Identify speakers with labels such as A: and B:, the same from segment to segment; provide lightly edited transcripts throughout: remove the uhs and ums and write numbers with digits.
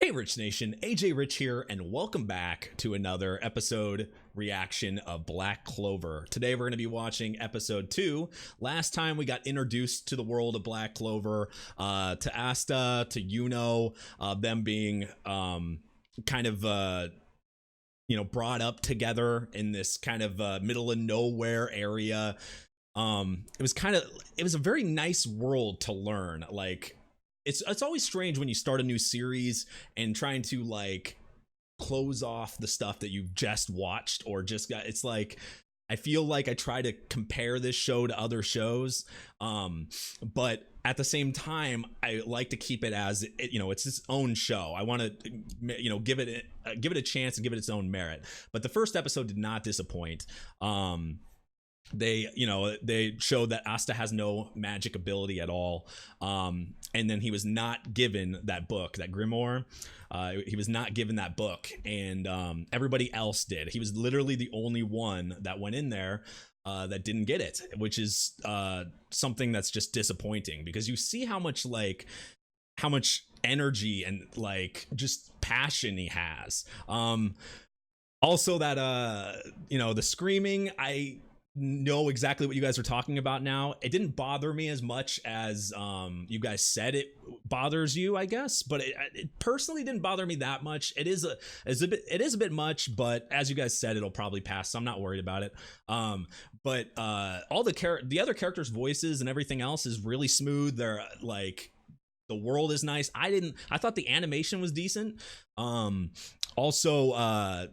A: Hey Rich Nation, AJ Rich here, and welcome back to another episode reaction of Black Clover. Today we're going to be watching episode 2. Last time we got introduced to the world of Black Clover, to Asta, to Yuno, them being kind of brought up together in this kind of middle of nowhere area. It was a very nice world to learn. Like, it's always strange when you start a new series and trying to like close off the stuff that you've just watched or just got. It's like I feel like I try to compare this show to other shows, but at the same time I like to keep it as it's its own show. I want to give it a chance and give it its own merit. But the first episode did not disappoint. They showed that Asta has no magic ability at all, and then he was not given that book, that grimoire. He was not given that book, and everybody else did. He was literally the only one that went in there that didn't get it, which is something that's just disappointing, because you see how much energy and like just passion he has. Also that the screaming, I know exactly what you guys are talking about now. It didn't bother me as much as you guys said it bothers you, I guess, but it personally didn't bother me that much. It is a bit much, but as you guys said, it'll probably pass, so I'm not worried about it. But all the other characters' voices and everything else is really smooth. They're like, the world is nice. I thought the animation was decent. Also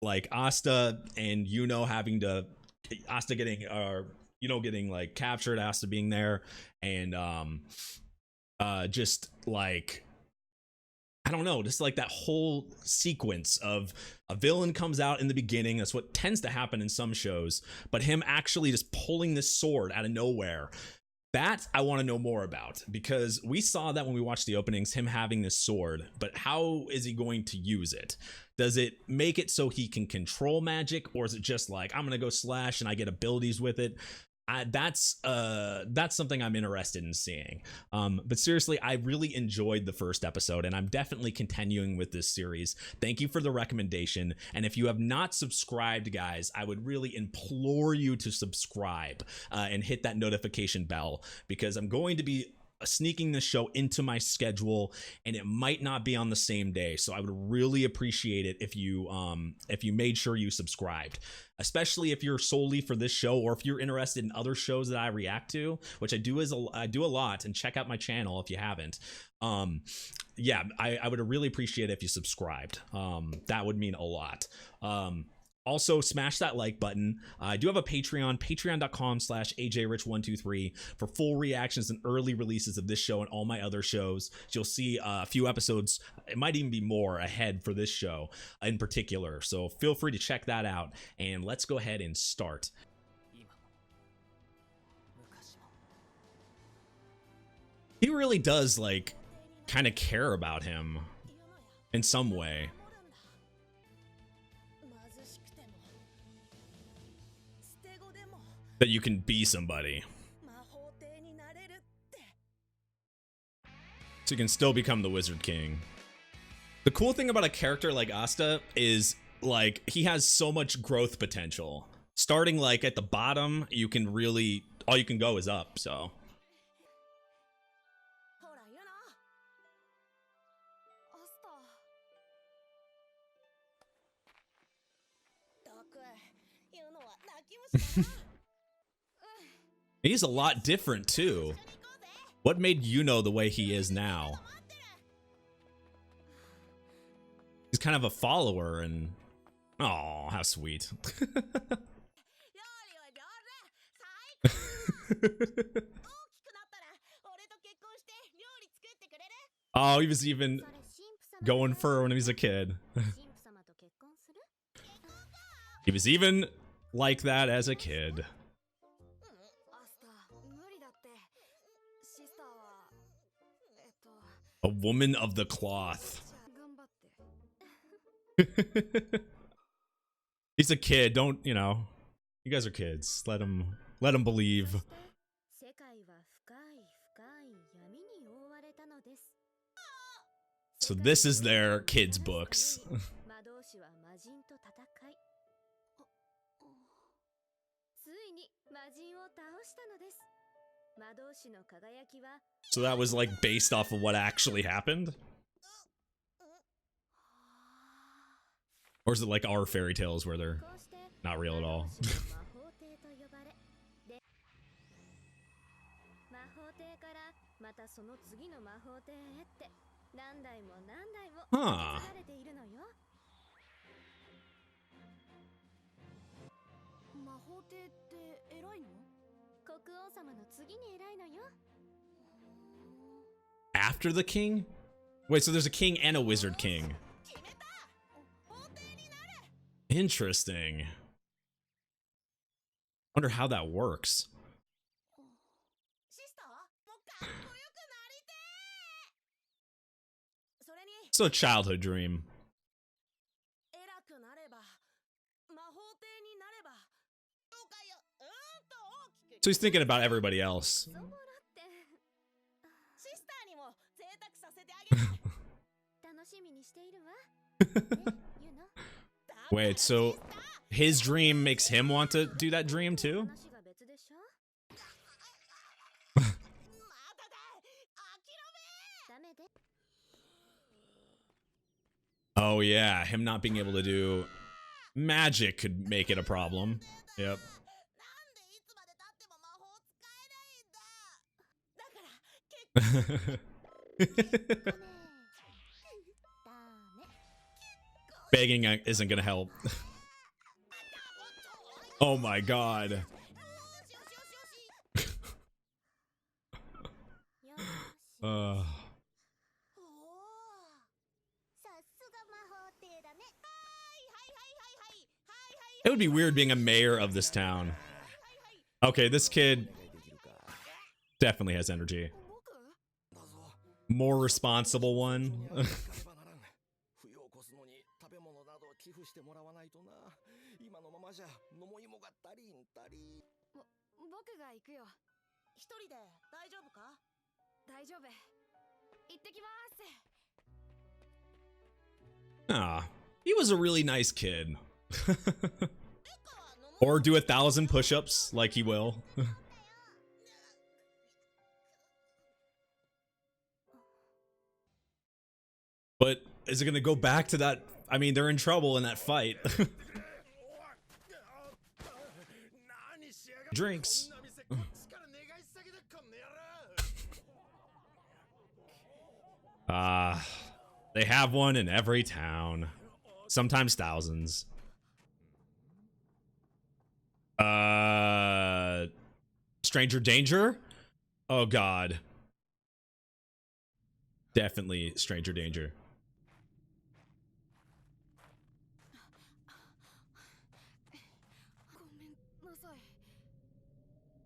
A: like Asta and Asta getting getting like captured, Asta being there, and just like, I don't know, just like that whole sequence of a villain comes out in the beginning. That's what tends to happen in some shows, but him actually just pulling this sword out of nowhere, that I want to know more about, because we saw that when we watched the openings, him having this sword, but how is he going to use it? Does it make it so he can control magic, or is it just like, I'm gonna go slash and I get abilities with it? That's something I'm interested in seeing. But seriously, I really enjoyed the first episode, and I'm definitely continuing with this series. Thank you for the recommendation, and if you have not subscribed, guys, I would really implore you to subscribe and hit that notification bell, because I'm going to be sneaking this show into my schedule, and it might not be on the same day, so I would really appreciate it if you made sure you subscribed, especially if you're solely for this show, or if you're interested in other shows that I react to, which I do a lot. And check out my channel if you haven't. Yeah, I would really appreciate it if you subscribed. That would mean a lot. Also, smash that like button. I do have a Patreon, patreon.com/ajrich123 for full reactions and early releases of this show and all my other shows. You'll see a few episodes, it might even be more ahead for this show in particular. So feel free to check that out, and let's go ahead and start. He really does like kind of care about him in some way. That you can be somebody, so you can still become the Wizard King. The cool thing about a character like Asta is like, he has so much growth potential. Starting like at the bottom, you can really, all you can go is up. So he's a lot different too. What made Yuno the way he is now? He's kind of a follower, and oh, how sweet. Oh, he was even going for her when he was a kid. He was even like that as a kid. A woman of the cloth. He's a kid. Don't, you guys are kids. Let him believe. So this is their kids' books. So that was like based off of what actually happened? Or is it like our fairy tales where they're not real at all? Huh. After the king? Wait, so there's a king and a wizard king. Interesting. Wonder how that works. So a childhood dream. So he's thinking about everybody else. Wait, so his dream makes him want to do that dream too? Oh yeah, him not being able to do magic could make it a problem. Yep. Begging isn't gonna help. Oh my god. It would be weird being a mayor of this town. Okay, this kid definitely has energy. More responsible one. Ah, he was a really nice kid. Or do 1,000 push-ups like he will. But is it gonna go back to that? I mean, they're in trouble in that fight. Drinks. They have one in every town. Sometimes thousands. Stranger danger? Oh god. Definitely stranger danger.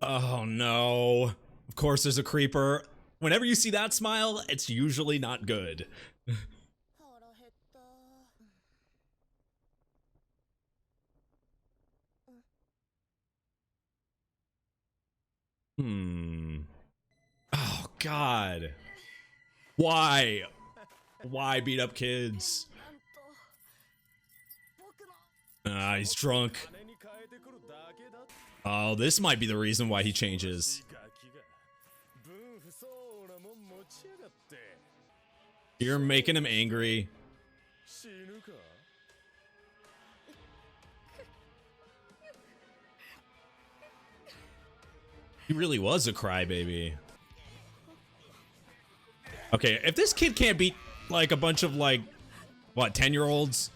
A: Oh no. Of course there's a creeper. Whenever you see that smile, it's usually not good. Oh god. Why? Why beat up kids? He's drunk. Oh, this might be the reason why he changes. You're making him angry. He really was a crybaby. Okay, if this kid can't beat like a bunch of like, what, 10-year-olds?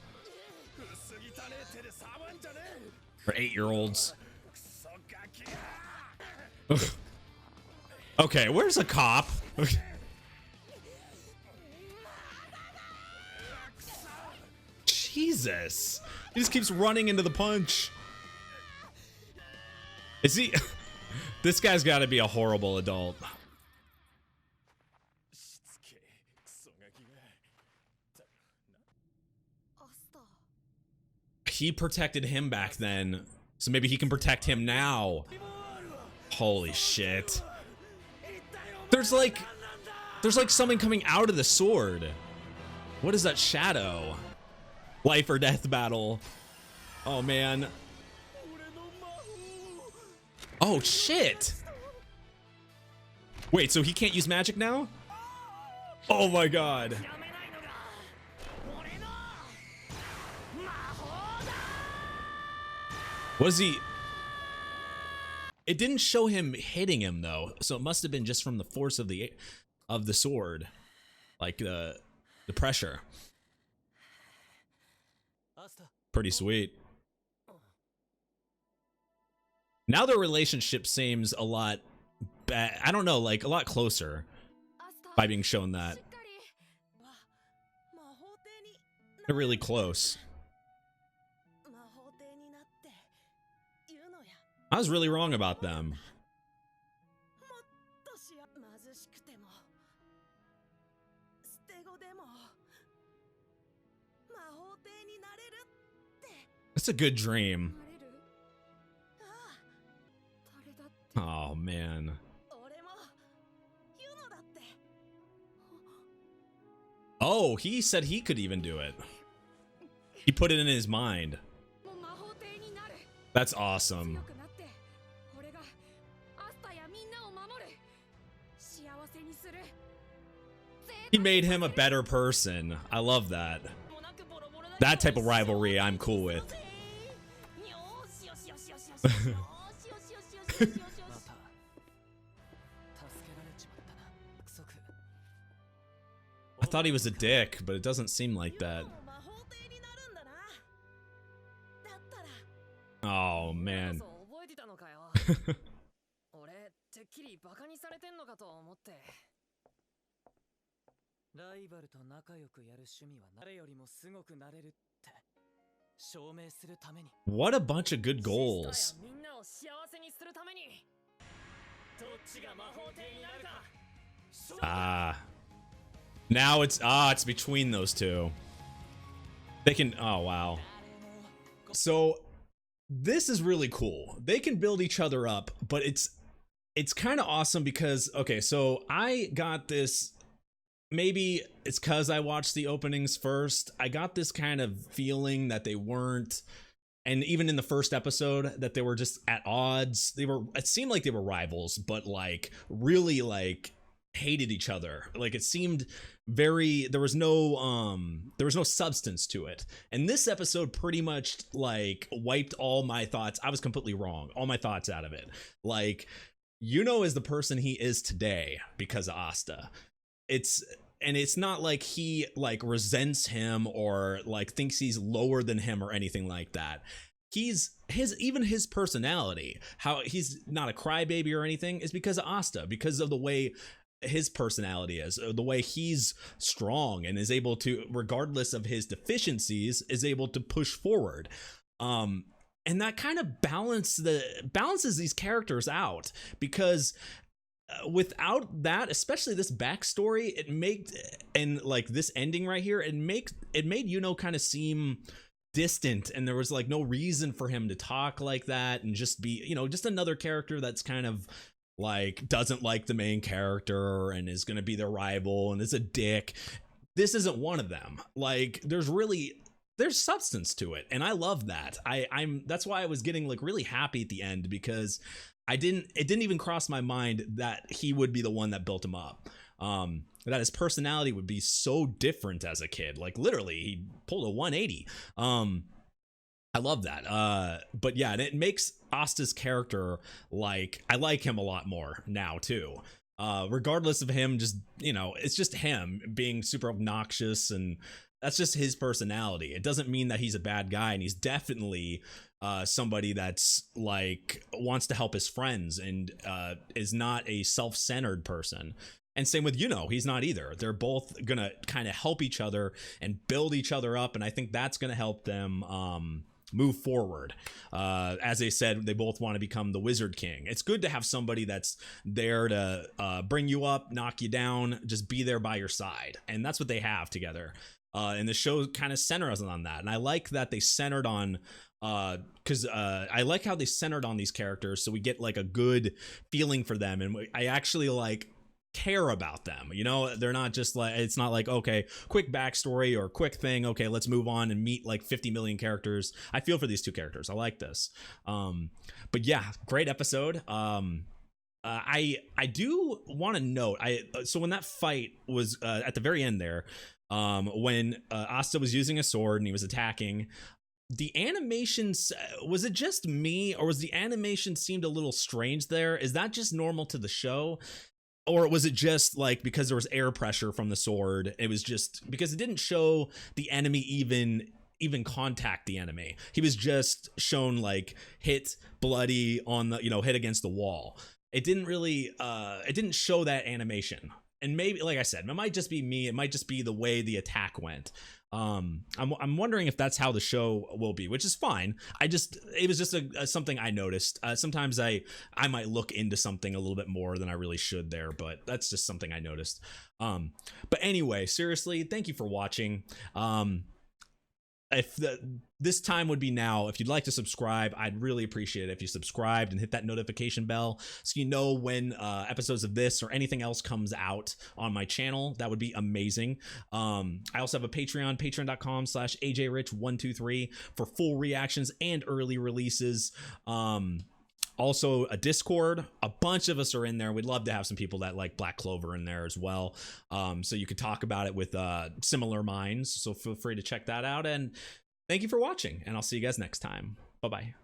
A: Or 8-year-olds? Okay, where's a cop? Jesus. He just keeps running into the punch. Is he... This guy's got to be a horrible adult. He protected him back then, so maybe he can protect him now. Holy shit. There's like something coming out of the sword. What is that shadow? Life or death battle. Oh man. Oh shit. Wait, so he can't use magic now? Oh my god. Was he? It didn't show him hitting him though, so it must have been just from the force of the sword, like the pressure. Pretty sweet. Now their relationship seems a lot bad. I don't know, like a lot closer by being shown that. They're really close. I was really wrong about them. That's a good dream. Oh man. Oh, he said he could even do it. He put it in his mind. That's awesome. He made him a better person. I love that. That type of rivalry I'm cool with. I thought he was a dick, but it doesn't seem like that. Oh man. What a bunch of good goals. Now it's between those two. They can, oh wow. So this is really cool. They can build each other up, but it's kind of awesome because, okay, so I got this, maybe it's because I watched the openings first. I got this kind of feeling that they weren't, and even in the first episode, that they were just at odds. It seemed like they were rivals, but like really like hated each other. Like it seemed very, there was no substance to it. And this episode pretty much like wiped all my thoughts. I was completely wrong. All my thoughts out of it. Like, Yuno is the person he is today because of Asta. And it's not like he like resents him or like thinks he's lower than him or anything like that. Even his personality, how he's not a crybaby or anything, is because of Asta, because of the way his personality is, the way he's strong and is able to, regardless of his deficiencies, is able to push forward. And that kind of balances these characters out, because without that, especially this backstory, and like this ending right here, it made Yuno kind of seem distant, and there was like no reason for him to talk like that and just be, just another character that's kind of like doesn't like the main character and is going to be their rival and is a dick. This isn't one of them. Like there's substance to it, and I love that. That's why I was getting like really happy at the end, because it didn't even cross my mind that he would be the one that built him up. That his personality would be so different as a kid. Like literally he pulled a 180. I love that. But yeah, and it makes Asta's character, like, I like him a lot more now too. Regardless of him just, it's just him being super obnoxious, and that's just his personality. It doesn't mean that he's a bad guy, and he's definitely somebody that's like wants to help his friends and is not a self-centered person. And same with he's not either. They're both gonna kind of help each other and build each other up, and I think that's gonna help them move forward. As they said, they both want to become the Wizard King. It's good to have somebody that's there to bring you up, knock you down, just be there by your side, and that's what they have together. And the show kind of centers on that, and I like that they centered on because I like how they centered on these characters, so we get like a good feeling for them, and I actually like care about them. You know, they're not just like, it's not like, okay, quick backstory or quick thing, okay, let's move on and meet like 50 million characters. I feel for these two characters. I like this. But yeah, great episode. I do want to note, so when that fight was at the very end there, when Asta was using a sword and he was attacking, the animations, was it just me, or was the animation seemed a little strange there? Is that just normal to the show? Or was it just like because there was air pressure from the sword? It was just because it didn't show the enemy even contact the enemy. He was just shown like hit bloody on the, you know, hit against the wall. It didn't really it didn't show that animation. And maybe, like I said, it might just be me. It might just be the way the attack went. I'm wondering if that's how the show will be, which is fine. It was just something I noticed. Sometimes I might look into something a little bit more than I really should there, but that's just something I noticed. But anyway, seriously, thank you for watching. If this time would be now, if you'd like to subscribe, I'd really appreciate it if you subscribed and hit that notification bell so you know when episodes of this or anything else comes out on my channel. That would be amazing. I also have a Patreon, patreon.com/ajrich123 for full reactions and early releases. Also a Discord. A bunch of us are in there. We'd love to have some people that like Black Clover in there as well, so you could talk about it with similar minds. So feel free to check that out, and thank you for watching, and I'll see you guys next time. Bye bye.